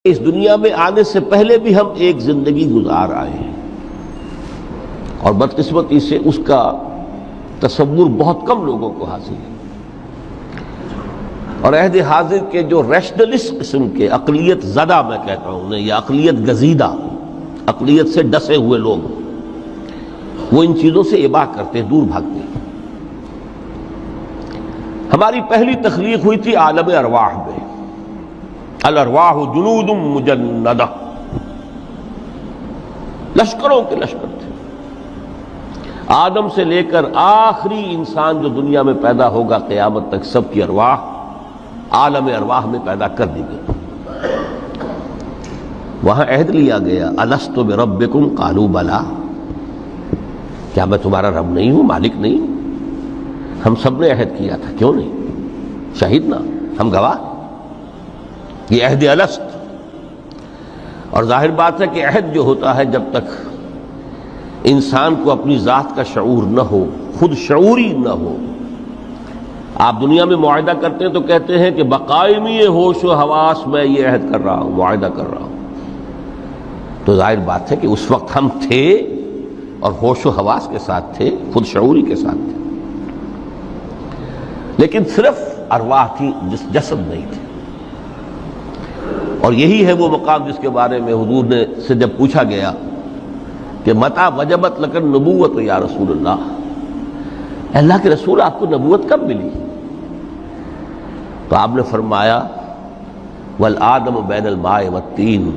اس دنیا میں آنے سے پہلے بھی ہم ایک زندگی گزار آئے ہیں اور بدقسمتی سے اس کا تصور بہت کم لوگوں کو حاصل ہے، اور عہد حاضر کے جو ریشنلسٹ قسم کے عقلیت زدہ میں کہتا ہوں انہیں، یا عقلیت گزیدہ، عقلیت سے ڈسے ہوئے لوگ، وہ ان چیزوں سے اباع کرتے، دور بھاگتے ہیں۔ ہماری پہلی تخلیق ہوئی تھی عالم ارواح میں، الارواح جنود مجندہ، لشکروں کے لشکر تھے۔ آدم سے لے کر آخری انسان جو دنیا میں پیدا ہوگا قیامت تک، سب کی ارواح عالم ارواح میں پیدا کر دی گئی۔ وہاں عہد لیا گیا، الست بربکم قالوا بلا، کیا میں تمہارا رب نہیں ہوں، مالک نہیں ہوں؟ ہم سب نے عہد کیا تھا، کیوں نہیں؟ شہید نا، ہم گواہ۔ یہ عہد الست، اور ظاہر بات ہے کہ عہد جو ہوتا ہے جب تک انسان کو اپنی ذات کا شعور نہ ہو، خود شعوری نہ ہو۔ آپ دنیا میں معاہدہ کرتے ہیں تو کہتے ہیں کہ بقائمی ہوش و حواس میں یہ عہد کر رہا ہوں، معاہدہ کر رہا ہوں، تو ظاہر بات ہے کہ اس وقت ہم تھے اور ہوش و حواس کے ساتھ تھے، خود شعوری کے ساتھ تھے، لیکن صرف ارواح تھی، جسد نہیں تھے۔ اور یہی ہے وہ مقام جس کے بارے میں حضور نے سے جب پوچھا گیا کہ متى وجبت لک النبوۃ یا رسول اللہ، اللہ کے رسول آپ کو نبوت کب ملی؟ تو آپ نے فرمایا والآدم بین الماء والطین،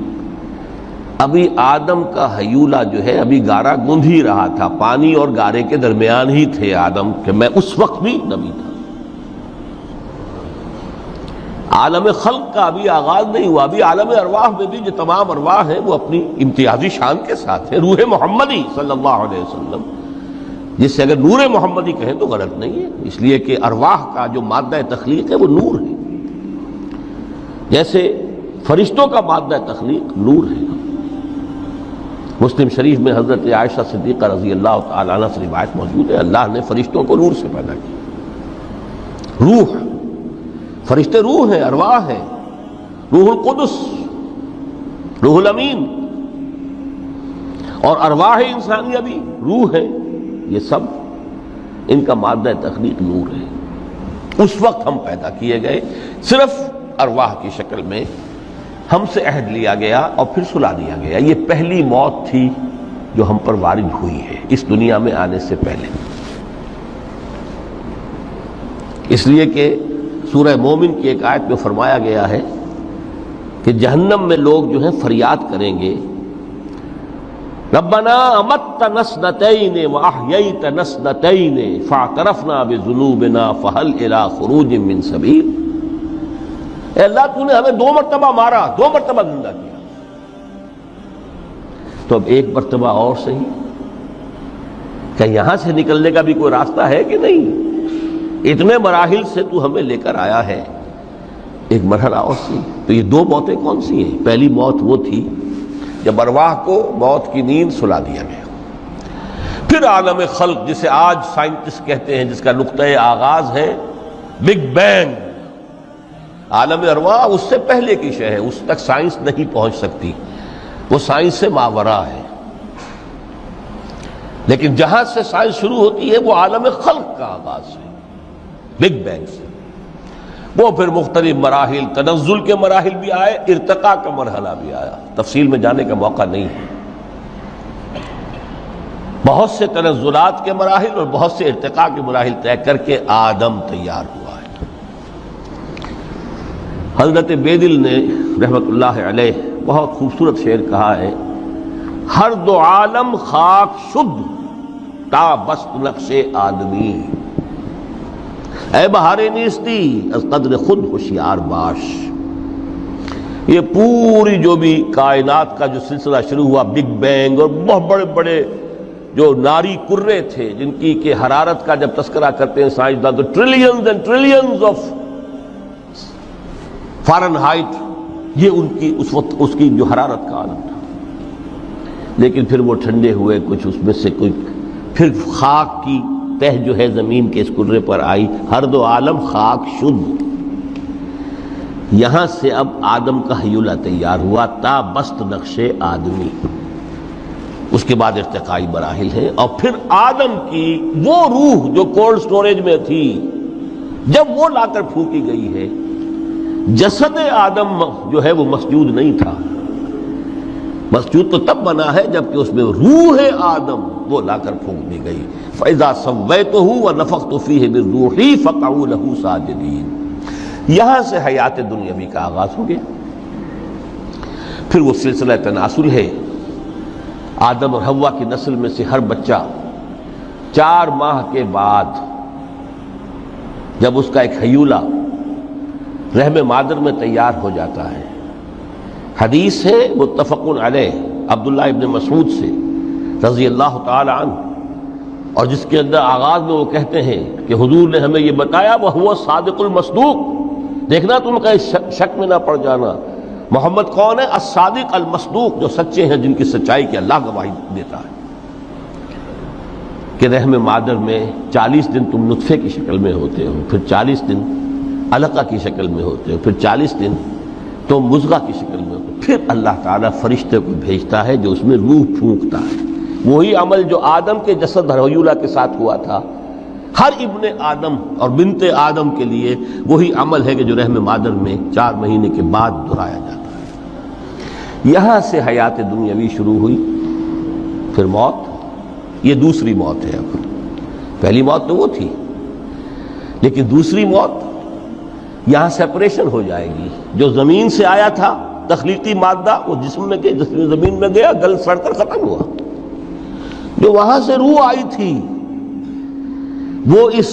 ابھی آدم کا حیولہ جو ہے ابھی گارا گوندھ ہی رہا تھا، پانی اور گارے کے درمیان ہی تھے آدم، کہ میں اس وقت بھی نبی تھا۔ عالم خلق کا ابھی آغاز نہیں ہوا، ابھی عالم ارواح میں بھی جو تمام ارواح ہیں وہ اپنی امتیازی شان کے ساتھ ہیں۔ روح محمدی صلی اللہ علیہ وسلم، جس سے اگر نور محمدی کہیں تو غلط نہیں ہے، اس لیے کہ ارواح کا جو مادہ تخلیق ہے وہ نور ہے، جیسے فرشتوں کا مادہ تخلیق نور ہے۔ مسلم شریف میں حضرت عائشہ صدیقہ رضی اللہ تعالی عنہ سے روایت موجود ہے، اللہ نے فرشتوں کو نور سے پیدا کیا۔ روح، فرشتے روح ہیں، ارواح ہیں، روح القدس، روح الامین، اور ارواح انسانیہ بھی روح ہے، یہ سب ان کا مادہ تخلیق نور ہے۔ اس وقت ہم پیدا کیے گئے، صرف ارواح کی شکل میں ہم سے عہد لیا گیا اور پھر سلا دیا گیا۔ یہ پہلی موت تھی جو ہم پر وارد ہوئی ہے اس دنیا میں آنے سے پہلے، اس لیے کہ سورہ مومن کی ایک آیت میں فرمایا گیا ہے کہ جہنم میں لوگ جو ہیں فریاد کریں گے، ربنا امتنا اثنتین واحییتنا اثنتین فاعترفنا بذنوبنا فہل الی خروج من سبیل۔ اے اللہ، تو نے ہمیں 2 مرتبہ مارا، 2 مرتبہ زندہ کیا، تو اب ایک مرتبہ اور صحیح، کہ یہاں سے نکلنے کا بھی کوئی راستہ ہے کہ نہیں؟ اتنے مراحل سے تو ہمیں لے کر آیا ہے، ایک مرحلہ اور سی۔ تو یہ 2 موتیں کون سی ہیں؟ پہلی موت وہ تھی جب ارواح کو موت کی نیند سلا دیا گیا۔ پھر عالم خلق، جسے آج سائنٹسٹ کہتے ہیں، جس کا نقطۂ آغاز ہے بگ بینگ، عالم ارواح اس سے پہلے کی شے ہے، اس تک سائنس نہیں پہنچ سکتی، وہ سائنس سے ماوراء ہے۔ لیکن جہاں سے سائنس شروع ہوتی ہے وہ عالم خلق کا آغاز ہے، بگ بینگ سے۔ وہ پھر مختلف مراحل، تنزل کے مراحل بھی آئے، ارتقاء کا مرحلہ بھی آیا، تفصیل میں جانے کا موقع نہیں ہے۔ بہت سے تنزلات کے مراحل اور بہت سے ارتقاء کے مراحل طے کر کے آدم تیار ہوا ہے۔ حضرت بیدل نے رحمت اللہ علیہ بہت خوبصورت شعر کہا ہے، ہر 2 عالم خاک شد تا بست نقش آدمی، اے بہار نیستی از قدر خود ہوشیار باش۔ یہ پوری جو بھی کائنات کا جو سلسلہ شروع ہوا، بگ بینگ، اور بہت بڑے بڑے جو ناری کرے تھے جن کی کہ حرارت کا جب تذکرہ کرتے ہیں سائنسدان تو trillions and trillions of foreign height, یہ ان کی اس وقت اس کی جو حرارت کا عالم تھا۔ لیکن پھر وہ ٹھنڈے ہوئے، کچھ اس میں سے کوئی، پھر خاک کی تہ جو ہے زمین کے اس کرے پر آئی، ہر 2 عالم خاک شد۔ یہاں سے اب آدم کا حیولہ تیار ہوا، تا بست نقش آدمی، اس کے بعد ارتقائی مراحل ہیں، اور پھر آدم کی وہ روح جو کولڈ سٹوریج میں تھی جب وہ لا کر پھونکی گئی ہے، جسد آدم جو ہے وہ مسجود نہیں تھا، مسجود تو تب بنا ہے جبکہ اس میں روح آدم وہ لا کر پھونک دی گئی۔ فَإِذَا سَوَّيْتُهُ وَنَفَخْتُ فِيهِ مِن رُوحِي فَقَعُوا لَهُ سَاجِدِينَ۔ یہاں سے حیات دنیاوی کا آغاز ہو گیا۔ پھر وہ سلسلہ تناسل ہے، آدم اور حوا کی نسل میں سے ہر بچہ 4 ماہ کے بعد جب اس کا ایک حیولہ رحم مادر میں تیار ہو جاتا ہے، حدیث ہے متفق علیہ عبداللہ ابن مسعود سے رضی اللہ تعالی عنہ، اور جس کے اندر آغاز میں وہ کہتے ہیں کہ حضور نے ہمیں یہ بتایا وَهُوَ الصادق المصدوق، دیکھنا تم کہیں شک میں نہ پڑ جانا، محمد کون ہے؟ الصادق المصدوق، جو سچے ہیں، جن کی سچائی کی اللہ گواہی دیتا ہے، کہ رحم مادر میں 40 دن تم نطفے کی شکل میں ہوتے ہو، پھر 40 دن علقہ کی شکل میں ہوتے ہو، پھر 40 دن تو مضغہ کی شکل میں ہوتے، پھر اللہ تعالیٰ فرشتے کو بھیجتا ہے جو اس میں روح پھونکتا ہے۔ وہی عمل جو آدم کے جسد حیولہ کے ساتھ ہوا تھا، ہر ابن آدم اور بنت آدم کے لیے وہی عمل ہے کہ جو رحم مادر میں 4 مہینے کے بعد دہرایا جاتا ہے۔ یہاں سے حیات دنیاوی شروع ہوئی، پھر موت، یہ دوسری موت ہے۔ اب پہلی موت تو وہ تھی، لیکن دوسری موت یہاں سیپریشن ہو جائے گی۔ جو زمین سے آیا تھا تخلیقی مادہ، وہ جسم میں گیا، جسم زمین میں گیا، گل سڑ کر ختم ہوا۔ جو وہاں سے روح آئی تھی وہ اس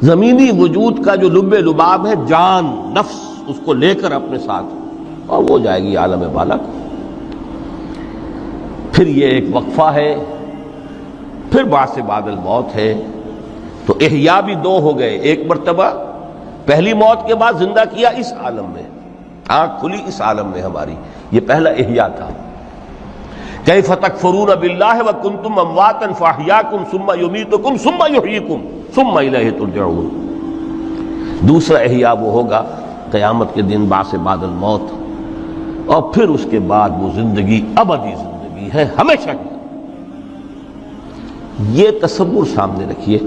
زمینی وجود کا جو لب لباب ہے، جان، نفس، اس کو لے کر اپنے ساتھ، اور وہ جائے گی عالم بالا کو۔ پھر یہ ایک وقفہ ہے، پھر بعث بعد الموت ہے۔ تو احیاء بھی 2 ہو گئے، ایک مرتبہ پہلی موت کے بعد زندہ کیا اس عالم میں، آنکھ کھلی اس عالم میں ہماری، یہ پہلا احیاء تھا۔ کیف تکفرون باللہ وکنتم امواتا فاحیاکم ثم یمیتکم ثم یحییکم ثم الیہ ترجعون۔ دوسرا احیاء وہ ہوگا قیامت کے دن، بعث بعد الموت، اور پھر اس کے بعد وہ زندگی ابدی زندگی ہے، ہمیشہ کی۔ یہ تصور سامنے رکھیے۔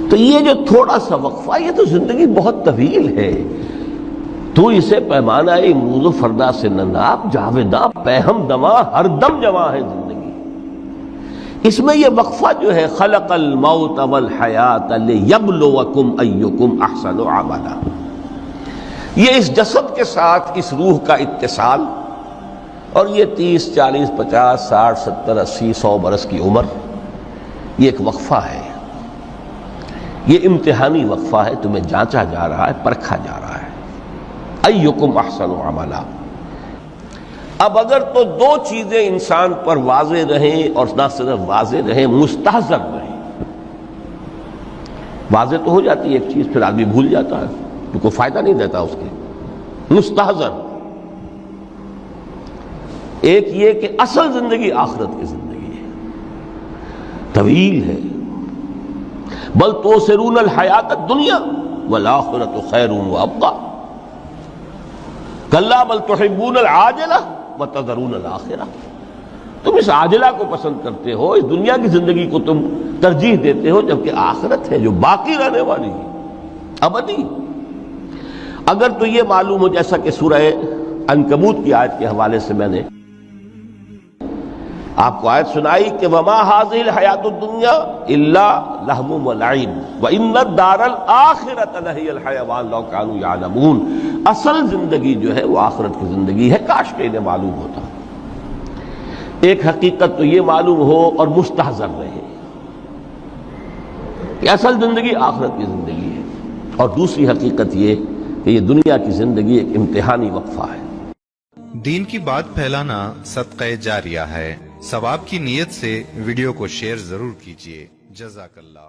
تو یہ جو تھوڑا سا وقفہ، یہ تو زندگی بہت طویل ہے، تو اسے پیمانہ امروز و فردا سے نہ ناپ، جاویداں پیہم دماں، ہر دم جواں ہے زندگی۔ اس میں یہ وقفہ جو ہے، خلق الموت والحیات لیبلوکم ایکم احسن عملا، یہ اس جسد کے ساتھ اس روح کا اتصال، اور یہ 30 40 50 60 70 80 100 برس کی عمر، یہ ایک وقفہ ہے، یہ امتحانی وقفہ ہے، تمہیں جانچا جا رہا ہے، پرکھا جا رہا ہے۔ ایکم احسن عملا۔ اب اگر تو 2 چیزیں انسان پر واضح رہیں، اور نہ صرف واضح رہیں، مستحضر رہیں۔ واضح تو ہو جاتی ہے ایک چیز، پھر آدمی بھول جاتا ہے، تو کوئی فائدہ نہیں دیتا اس کے۔ مستحضر ایک یہ کہ اصل زندگی آخرت کی زندگی ہے، طویل ہے۔ بل توثرون الحیات الدنیا والآخرۃ خیر وابقیٰ، کلا بل تحبون العاجلہ وتذرون الآخرہ، تم اس عاجلہ کو پسند کرتے ہو، اس دنیا کی زندگی کو تم ترجیح دیتے ہو، جبکہ آخرت ہے جو باقی رہنے والی ہے، ابدی۔ اگر تو یہ معلوم ہو، جیسا کہ سورہ عنکبوت کی آیت کے حوالے سے میں نے آپ کو آیت سنائی کہ وما هذه الحیات الدنیا الا لہو ولعب وان الدار الاخرۃ لہی الحیوان لو کانوا یعلمون، اصل زندگی جو ہے وہ آخرت کی زندگی ہے، کاش کہ انہیں معلوم ہوتا۔ ایک حقیقت تو یہ معلوم ہو اور مستحضر رہے کہ اصل زندگی آخرت کی زندگی ہے، اور دوسری حقیقت یہ کہ یہ دنیا کی زندگی ایک امتحانی وقفہ ہے۔ دین کی بات پھیلانا صدقہ جاریہ ہے، ثواب کی نیت سے ویڈیو کو شیئر ضرور کیجیے۔ جزاک اللہ۔